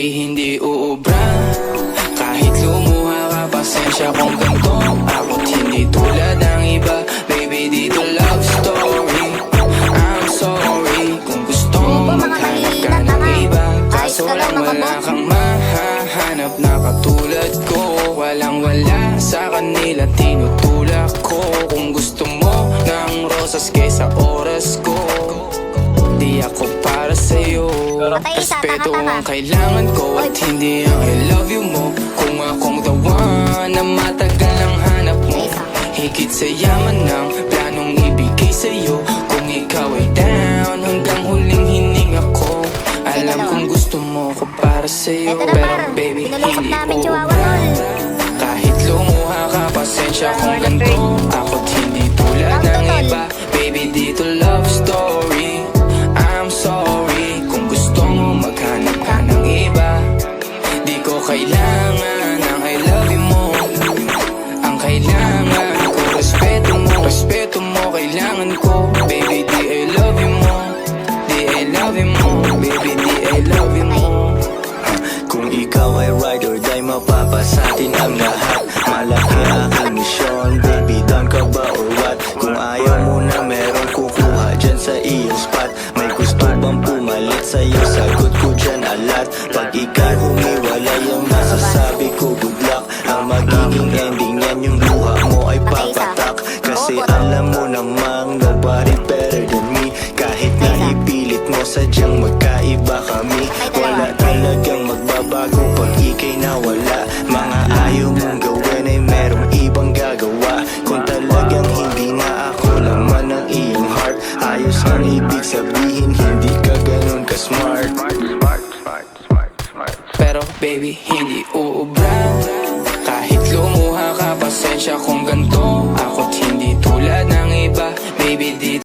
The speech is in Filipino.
baby, hindi uubra. Kahit lumuha ka, pasensya kung ganito. Ako't hindi tulad ng iba, baby, dito love story. I'm sorry kung gusto mo maghanap ka ng iba, kaso lang wala kang mahahanap na katulad ko. Walang wala sa kanila, tinutulak ko. Kung gusto mo ng rosas kaysa oras ko, di ako para sa'yo. Respeto ang kailangan ko at hindi ang I love you mo. Kung akong the one na matagal ang hanap mo, higit sa yaman ng planong ibigay sa'yo. Kung ikaw ay down, hanggang huling hininga ko. Alam kong gusto mo ko para sa'yo, pero baby, hindi ubra. Kahit lumuha ka, pasensya kung ganito. Ako't hindi tulad ng iba, baby, dito love story. I'm sorry kung gusto mo maghanap ka ng iba. Di ko kailangan ang I love you mo. Ang kailangan ko, respeto mo kailangan ko. Baby, di I love you mo. Di I love you mo, baby, di I love you mo. Kung ikaw ay ride or die, mapapasatin ang lahat. Malaki ang misyon, baby, down ka ba or what? Kung ayaw mo na merong kukuha dyan sa iyong spot. May gusto bang pumalit sa'yo? Sagot ko dyan alat. Pag ikaw humiwalay, ang masasabi ko good luck. Ang magiging ending yan, yung luha mo ay papatak. Kasi alam mo namang nobody better than me. Kahit na ipilit mo, sadyang magkaiba kami. Wala talagang magbabago pag ika'y nawala. Mga ayaw mong gawin ay merong ibang gagawa. Kung talagang hindi na ako laman ng iyong heart, ayos ang ibig sabihin, hindi ka ganun ka smart. Pero baby, hindi ubra.